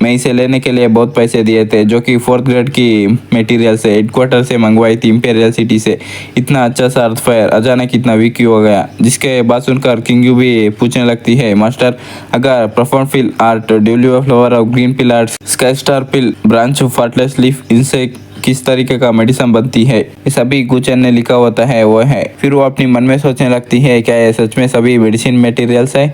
इसे लेने के लिए बहुत पैसे दिए थे, जो कि 4th ग्रेड की मटेरियल से हेडक्वार्टर से मंगवाई थी इंपेरियल सिटी से। इतना अच्छा सा अर्थ फायर अचानक इतना वीक क्यों हो गया। जिसके बाद सुनकर किंग भी पूछने लगती है मास्टर अगर परफॉर्म पिल आर्ट ड्यूलियो flower of green pill art sky star pill branch of फार्टलेस लीफ इनसे किस तरीके का मेडिसिन बनती है, ये सभी गुचेन ने लिखा होता है वो है। फिर वो अपनी मन में सोचने लगती है क्या ये सच में सभी मेडिसिन मटेरियल्स है।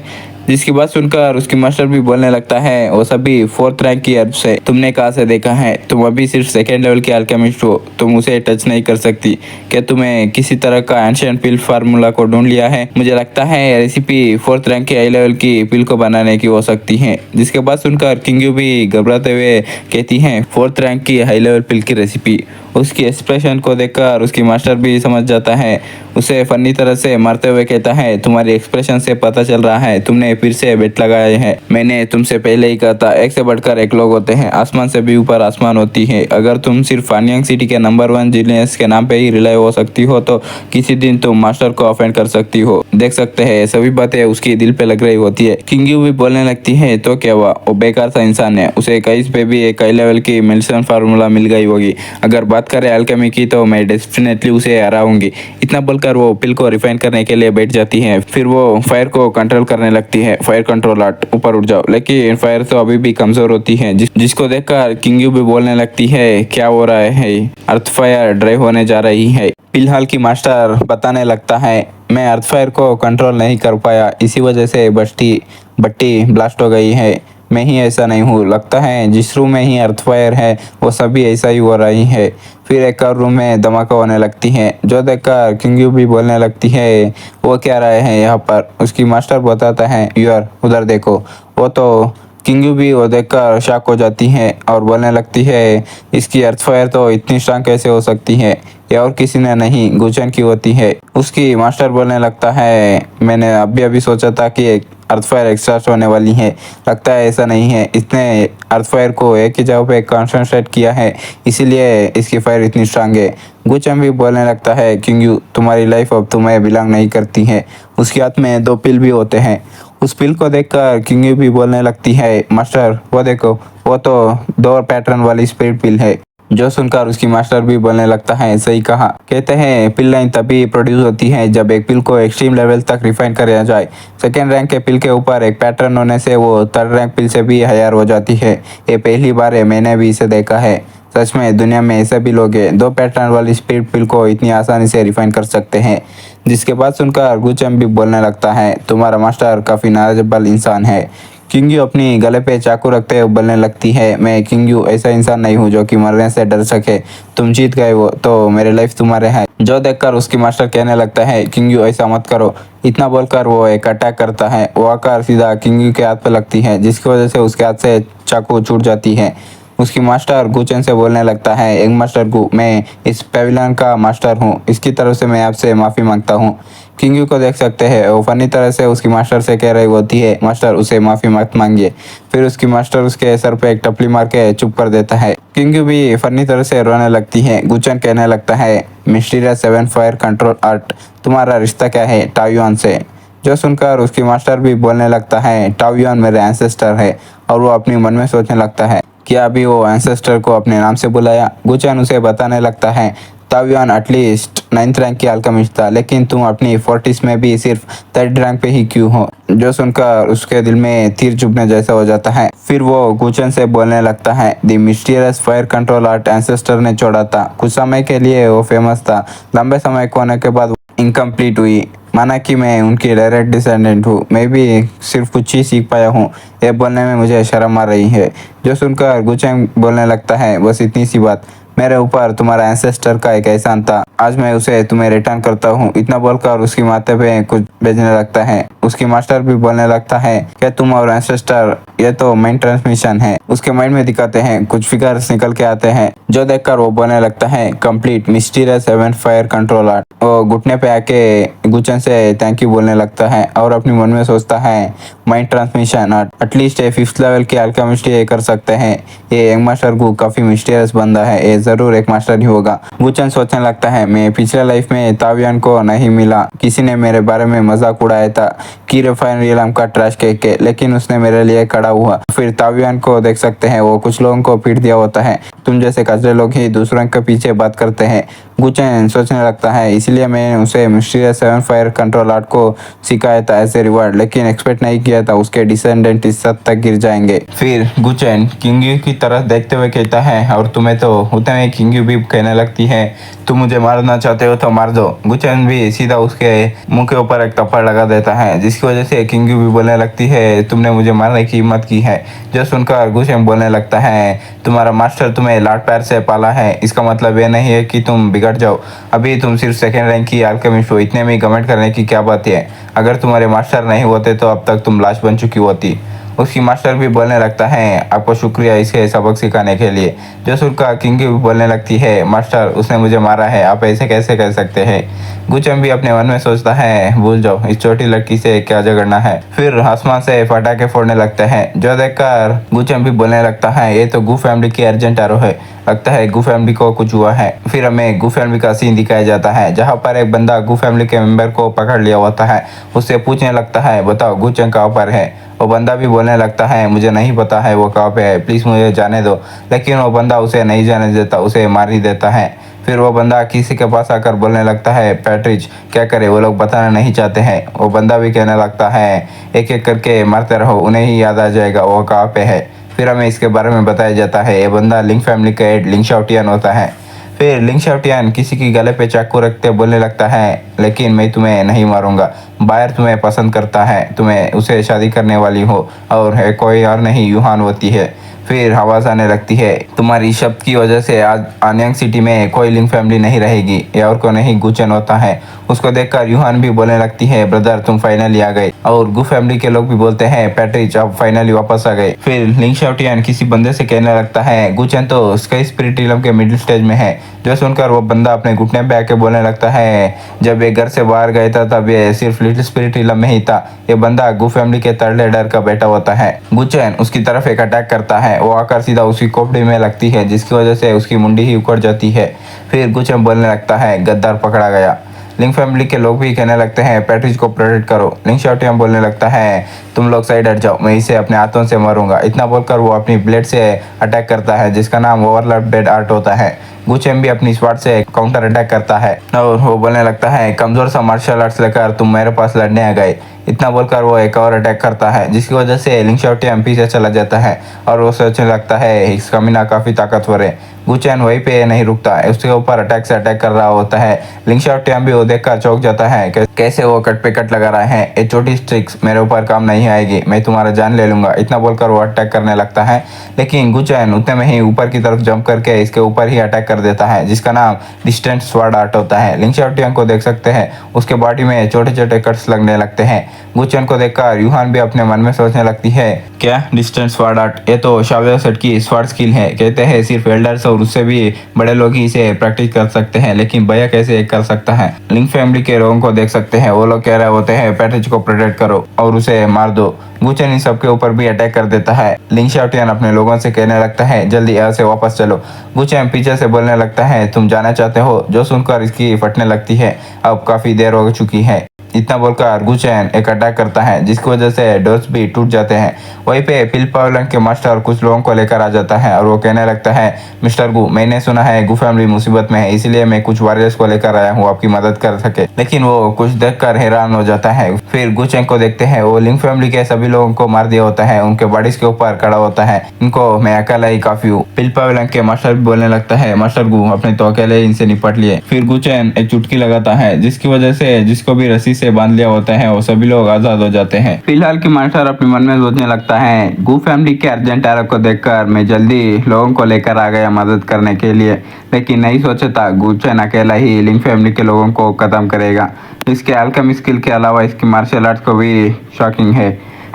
जिसकी बात सुनकर उसकी मास्टर भी बोलने लगता है वो सभी 4th रैंक की हेल्प से तुमने कहाँ से देखा है, तुम अभी सिर्फ 2nd लेवल की अल्केमिस्ट हो, तुम उसे टच नहीं कर सकती। क्या तुम्हें किसी तरह का एंशिएंट पिल फार्मूला को ढूंढ लिया है? मुझे लगता है रेसिपी 4th रैंक की हाई लेवल की पिल को बनाने की हो सकती है। जिसके बाद सुनकर किंग्यू भी घबराते हुए कहती है 4th रैंक की हाई लेवल पिल की रेसिपी। उसकी एक्सप्रेशन को देखकर उसकी मास्टर भी समझ जाता है, उसे फनी तरह से मारते हुए कहता है तुम्हारी एक्सप्रेशन से पता चल रहा है तुमने फिर से बेट लगाए हैं। मैंने तुमसे पहले ही कहा था एक से बढ़कर एक लोग होते हैं, आसमान से भी ऊपर आसमान होती है। अगर तुम सिर्फ फानियांग सिटी के नंबर 1 जीनियस के नाम पे ही रिलाई हो सकती हो तो किसी दिन तुम मास्टर को ऑफेंड कर सकती हो। देख सकते हैं सभी बातें उसकी दिल पे लग रही होती है। किंग्यू भी बोलने लगती है तो क्या हुआ, वो बेकार सा इंसान है, उसे कहीं पे भी एक हाई लेवल की मेडिसिन फार्मूला मिल गई होगी। अगर बात करें अल्केमी की तो मैं डेफिनेटली उसे हराऊंगी। इतना बोलकर वो पिल को रिफाइन करने के लिए बैठ जाती है। फिर वो फायर को कंट्रोल करने लगती है। फायर कंट्रोल आर्ट, ऊपर उठ जाओ। लेकिन फायर तो अभी भी कमजोर होती है, जिसको देखकर किंग्यू भी बोलने लगती है क्या हो रहा है, अर्थ फायर ड्राइव होने जा रही है। फिलहाल की मास्टर बताने लगता है मैं अर्थ फायर को कंट्रोल नहीं कर पाया, इसी वजह से बट्टी ब्लास्ट हो गई है। मैं ही ऐसा नहीं हूँ, लगता है जिस रूम में ही अर्थ फायर है वो सभी ऐसा ही हो रही है। फिर एक और रूम में धमाका होने लगती है, जो देखकर किंग्यू भी बोलने लगती है वो क्या रहा है यहाँ पर। उसकी मास्टर बताता है यूर उधर देखो। वो तो किंग्यू भी वो देखकर शॉक हो जाती है और बोलने लगती है इसकी अर्थ फायर तो इतनी स्ट्रांग कैसे हो सकती है, ये और किसी ने नहीं गुचन की होती है। उसकी मास्टर बोलने लगता है मैंने अभी सोचा था कि अर्थ फायर एक्सट्रा होने वाली है, लगता है ऐसा नहीं है। इसने अर्थ फायर को एक ही जगह पे कॉन्सेंट्रेट किया है, इसीलिए इसकी फायर इतनी स्ट्रांग है। गुचन भी बोलने लगता है किंग्यू तुम्हारी लाइफ अब तुम्हें बिलोंग नहीं करती है। उसके हाथ में 2 पिल भी होते हैं। उस पिल को देखकर किंग्यू भी बोलने लगती है मास्टर वो देखो, वो तो 2 पैटर्न वाली स्पिरिट पिल है। जो सुनकर उसकी मास्टर भी बोलने लगता है सही कहा। कहते हैं पिल लाइन तभी प्रोड्यूस होती है जब एक पिल को एक्सट्रीम लेवल तक रिफाइन किया जाए। 2nd रैंक के पिल के ऊपर एक पैटर्न होने से वो 3rd रैंक पिल से भी हायर हो जाती है। ये पहली बार है, मैंने भी इसे देखा है। सच में दुनिया में ऐसे भी लोग हैं 2 पैटर्न वाली स्पिरिट पिल को इतनी आसानी से रिफाइन कर सकते हैं। जिसके बाद सुनकर गुचम भी बोलने लगता है तुम्हारा मास्टर काफ़ी नॉलेजेबल इंसान है। किंग्यू अपनी गले पे चाकू रखते हुए बोलने लगती है मैं किंग्यू ऐसा इंसान नहीं हूँ जो कि मरने से डर सके, तुम जीत गए हो तो मेरे लाइफ तुम्हारे हैं। जो देखकर उसकी मास्टर कहने लगता है किंग्यू ऐसा मत करो। इतना बोलकर वो एक अटैक करता है। वो आकर सीधा किंग्यू के हाथ पे लगती है, जिसकी वजह से उसके हाथ से चाकू छूट जाती है। उसकी मास्टर गुचन से बोलने लगता है यंग मास्टर गु, मैं इस पेविलियन का मास्टर हूँ, इसकी तरफ से मैं आपसे माफ़ी मांगता हूँ। किंग्यू को देख सकते हैं वो फनी तरह से उसकी मास्टर से कह रही होती है मास्टर उसे माफ़ी मत मांगिए। फिर उसकी मास्टर उसके सर पे एक टपली मार के चुप कर देता है। किंग्यू भी फनी तरह से रोने लगती है। गुचन कहने लगता है मिस्टीरियस 7 फायर कंट्रोल आर्ट, तुम्हारा रिश्ता क्या है टाओयुआन से। जो सुनकर उसकी मास्टर भी बोलने लगता है टाओयुआन मेरे एंसेस्टर है। और वो अपने मन में सोचने लगता है क्या अभी वो एंसेस्टर को अपने नाम से बुलाया। गुचन उसे बताने लगता है ताओयुआन एटलीस्ट 9th रैंक की अल्केमिस्ट था, लेकिन तुम अपनी 40s में भी सिर्फ 3rd रैंक पे ही क्यों हो। जो सुनकर उसके दिल में तीर चुभने जैसा हो जाता है। फिर वो गुचन से बोलने लगता है the mysterious fire control art ancestor ने छोड़ा था, कुछ समय के लिए वो फेमस था, लंबे समय होने के बाद इनकम्प्लीट हुई। माना कि मैं उनकी डायरेक्ट डिसेंडेंट हूँ, मैं भी सिर्फ कुछ ही सीख पाया हूँ, ये बोलने में मुझे शर्म आ रही है। जो सुनकर गुचेंग बोलने लगता है बस इतनी सी बात, मेरे ऊपर तुम्हारा एंसेस्टर का एक एहसान था, आज मैं उसे तुम्हें रिटर्न करता हूँ। इतना बोलकर उसकी माथे पे कुछ भेजने लगता है। उसकी मास्टर भी बोलने लगता है क्या तुम और एंसेस्टर ये तो माइंड ट्रांसमिशन है। उसके माइंड में दिखाते हैं कुछ फिगर्स निकल के आते हैं। जो देखकर वो बोलने लगता है complete mysterious 7 fire control art. वो घुटने पे आके गुचन से थैंक यू बोलने लगता है और अपने मन में सोचता है mind transmission art at least 5th level के अल्केमिस्ट ये कर सकते हैं। ये यंग मास्टर को काफी मिस्टीरियस बंदा है, ये जरूर एक मास्टर ही होगा। गुचन सोचने लगता है मैं पिछले लाइफ में ताओयुआन को नहीं मिला, किसी ने मेरे बारे में मजाक उड़ाया था कि रिफाइनरी रियलम का ट्रैश कह के, लेकिन उसने मेरे लिए खड़ा हुआ। फिर ताओयुआन को देख सकते हैं वो कुछ लोगों को पीट दिया होता है। तुम जैसे कचरे लोग ही दूसरों के पीछे बात करते हैं, गुचेन सोचने लगता है इसलिए मैंने उसे mysterious seven fire control art को सिखाया था एज ए रिवार्ड, लेकिन एक्सपेक्ट नहीं किया था उसके डिसेंडेंट इस हद तक गिर जाएंगे। फिर गुचेन किंग्यू की तरफ देखते हुए कहता है और तुम्हें तो उतने में किंग्यू भी कहने लगती है तुम मुझे मारना चाहते हो तो मार दो। गुचेन भी सीधा उसके मुंह के ऊपर एक थप्पड़ लगा देता है जिसकी वजह से किंग्यू भी बोलने लगती है तुमने मुझे मारने की हिम्मत की है। जो सुनकर गुचेन बोलने लगता है तुम्हारा मास्टर तुम्हें लाड प्यार से पाला है, इसका मतलब ये नहीं है कि तुम बिगड़ जाओ। अभी तुम सिर्फ सेकेंड रैंक की अल्केमिस्ट हो, इतने में घमंड करने की क्या बात है। अगर तुम्हारे मास्टर नहीं होते तो अब तक तुम लाश बन चुकी होती। उसकी मास्टर भी बोलने लगता है आपको शुक्रिया इसे सबक सिखाने के लिए। जो सुनकर किंग्यू भी बोलने लगती है मास्टर उसने मुझे मारा है, आप ऐसे कैसे कह सकते हैं। गुचेन भी अपने मन में सोचता है भूल जाओ, इस छोटी लड़की से क्या झगड़ना है। फिर आसमान से पटाखे फोड़ने लगते हैं जो देखकर गुचेन भी बोलने लगता है ये तो गू फैमिली की अर्जेंट एरो है, लगता है गू फैमिली को कुछ हुआ है। फिर हमें गू फैमिली का सीन दिखाया जाता है जहाँ पर एक बंदा गू फैमिली के मेंबर को पकड़ लिया होता है। उससे पूछने लगता है बताओ गुचेन कहाँ पर है। वो बंदा भी बोलने लगता है मुझे नहीं पता है वो कहाँ पे है, प्लीज़ मुझे जाने दो। लेकिन वो बंदा उसे नहीं जाने देता, उसे मार ही देता है। फिर वो बंदा किसी के पास आकर बोलने लगता है पैट्रिच क्या करे, वो लोग बताना नहीं चाहते हैं। वो बंदा भी कहने लगता है एक एक करके मारते रहो, उन्हें ही याद आ जाएगा वो कहाँ पे है। फिर हमें इसके बारे में बताया जाता है ये बंदा लिंग फैमिली का हेड लिंग शाओटियान होता है। फिर लिंग शाओटियान किसी की गले पे चाकू रखते बोलने लगता है लेकिन मैं तुम्हें नहीं मारूंगा, बायर तुम्हें पसंद करता है, तुम्हें उसे शादी करने वाली हो और है कोई और नहीं यूहान होती है। फिर आवाज़ आने लगती है तुम्हारी शब्द की वजह से आज आन्यांग सिटी में कोई लिंग फैमिली नहीं रहेगी, ये और को नहीं गुचेन होता है। उसको देखकर यूहान भी बोलने लगती है ब्रदर तुम फाइनली आ गए, और गू फैमिली के लोग भी बोलते हैं पैट्रिच आप फाइनली वापस आ गए। फिर लिंग शाओटियान किसी बंदे से कहने लगता है गुचेन तो स्काई स्पिरिट रिलम के मिडिल स्टेज में है। जो सुनकर वो बंदा अपने घुटने पे आके बोलने लगता है जब ये घर से बाहर गया था तब ये सिर्फ लिटिल स्पिरिट रिलम में ही था, ये बंदा गू फैमिली के थर्ड लीडर का बेटा होता है। गुचेन उसकी तरफ एक अटैक करता है, वो आकर सीधा उसकी खोपड़ी में लगती है जिसकी वजह से उसकी मुंडी ही उखड़ जाती है। फिर गुचेन बोलने लगता है गद्दार पकड़ा गया। लिंग फैमिली के लोग भी कहने लगते हैं पैट्रिच को प्रोटेक्ट करो। लिंग शाओटियान बोलने लगता है तुम लोग साइड हट जाओ, मैं इसे अपने हाथों से मारूंगा। इतना बोलकर वो अपनी ब्लेड से अटैक करता है जिसका नाम ओवरलैप ब्लेड आर्ट होता है। गुचेन भी अपनी स्वाट से काउंटर अटैक करता है और वो बोलने लगता है कमजोर सा मार्शल आर्ट्स लेकर तुम मेरे पास लड़ने आ गए। इतना बोलकर वो एक और अटैक करता है जिसकी वजह से लिंग शाओटियान पीछे चला जाता है और वो सोचने लगता है इस कमीना काफ़ी ताकतवर है। गुचेन वहीं पे नहीं रुकता है, उसके ऊपर अटैक से अटैक कर रहा होता है। लिंग शाओटियान भी वो देखकर चौंक जाता है कैसे वो कट पे कट लगा रहा है, ये छोटी स्ट्रिक्स मेरे ऊपर काम नहीं आएगी, मैं तुम्हारा जान ले लूंगा। इतना बोलकर वो अटैक करने लगता है लेकिन गुचेन उतने में ही ऊपर की तरफ जंप करके इसके ऊपर ही अटैक कर देता है जिसका नाम डिस्टेंट स्वॉर्ड आर्ट होता है। लिंग शाओटियान को देख सकते हैं उसके बॉडी में छोटे छोटे कट्स लगने लगते हैं। गुचेन को देखकर यूहान भी अपने मन में सोचने लगती है क्या डिस्टेंट स्वॉर्ड आर्ट, ये तो शाओलिया सेट की स्वॉर्ड स्किल है, कहते हैं सिर्फ एल्डर्स और उससे भी बड़े लोग ही इसे प्रैक्टिस कर सकते हैं, लेकिन भैया कैसे कर सकता है। लिंग फैमिली के लोगों को देख सकते हैं, वो लोग कह रहे होते हैं पैट्रिच को प्रोटेक्ट करो और उसे मार दो। गुचेन इन सबके ऊपर भी अटैक कर देता है। लिंग शाओटियान अपने लोगों से कहने लगता है जल्दी यहाँ से वापस चलो। गुचेन पीछे से बोलने लगता है तुम जाना चाहते हो। जो सुनकर इसकी फटने लगती है, अब काफी देर हो चुकी है। इतना बोलकर गुचेन एक अटैक करता है जिसकी वजह से डोर्स भी टूट जाते हैं। वहीं पे फिल पावलन के मास्टर कुछ लोगों को लेकर आ जाता है और वो कहने लगता है मिस्टर गू मैंने सुना है गू फैमिली मुसीबत में है, इसलिए मैं कुछ वॉरियर्स को लेकर आया हूँ आपकी मदद कर सके। लेकिन वो कुछ देखकर हैरान हो जाता है। फिर गुचेन को देखते हैं वो लिंग फैमिली के सभी लोगों को मार दिया होता है, उनके बॉडीज के ऊपर खड़ा होता है। इनको मैं अकेला ही काफी हूँ। फिल पावलन के मास्टर भी बोलने लगता है मास्टर गू अपने तो अकेले इनसे निपट लिए। फिर गुचेन एक चुटकी लगाता है जिसकी वजह से जिसको भी रस्सी से बांध लिया होता है वो सभी लोग आजाद हो जाते हैं। फिलहाल की मास्टर अपने मन में सोचने लगता है गू फैमिली के अर्जेंट एरो को देखकर मैं जल्दी लोगों को लेकर आ गया मदद करने के लिए, लेकिन नहीं सोचा था गुचेन अकेला ही लिंग फैमिली के लोगों को खत्म करेगा। इसके अल्केमी स्किल के अलावा इसकी मार्शल आर्ट्स को भी शॉकिंग है।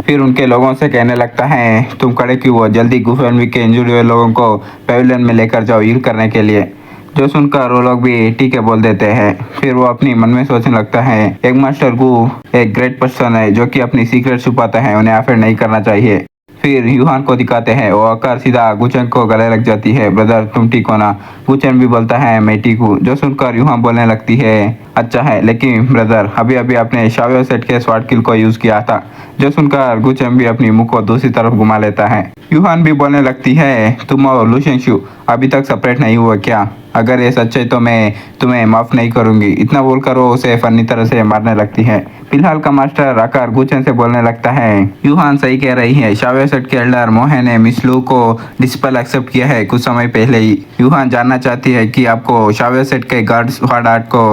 फिर उनके लोगों से कहने लगता है तुम खड़े क्यों हो, जल्दी गू फैमिली के इंजर्ड हुए लोगों को पेविलियन में लेकर जाओ हील करने के लिए। जो सुनकर वो लोग भी ठीक है बोल देते हैं। फिर वो अपनी मन में सोचने लगता है एक मास्टर गू एक ग्रेट पर्सन है जो कि अपनी सीक्रेट छुपाता है, उन्हें अफेयर नहीं करना चाहिए। फिर यूहान को दिखाते हैं, वो आकर सीधा गुचेन को गले लग जाती है ब्रदर तुम ठीक हो ना। गुचेन भी बोलता है मैं ठीक हूँ। जो सुनकर यूहान बोलने लगती है अच्छा है, लेकिन ब्रदर अभी अभी आपने शाओलिया सेट के स्वॉर्ड किल को यूज किया था। जो सुनकर गुचेन भी अपनी मुंह को दूसरी तरफ घुमा लेता है। यूहान भी बोलने लगती है तुम और लुशेंशु अभी तक सेपरेट नहीं हुआ क्या। अगर ये सच है तो मैं तुम्हें माफ नहीं करूंगी। इतना बोलकर वो उसे फनी तरह से मारने लगती है। फिलहाल का मास्टर आकर गुचेन से बोलने लगता है, यूहान सही कह रही है, शावे सेट के एल्डर मोहे ने मिस लू को डिस्पल एक्सेप्ट किया है कुछ समय पहले ही। यूहान जानना चाहती है कि आपको शावे सेट के गार्ड स्वाड आर्ट को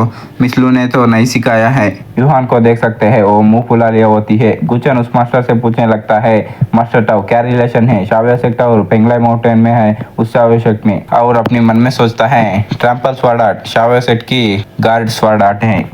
मिस लू ने तो नहीं सिखाया है। यूहान को देख सकते हैं वो मुंह फुला लिया होती है। गुचेन उस मास्टर से पूछने लगता है, मास्टर टाओ क्या रिलेशन है शावे सेट और पेंगलाई माउंटेन में है उस शावे सेट में, और अपने मन में सोचता है ट्रैम्पल स्वाड आर्ट शावे सेट की गार्ड स्वाड आर्ट है।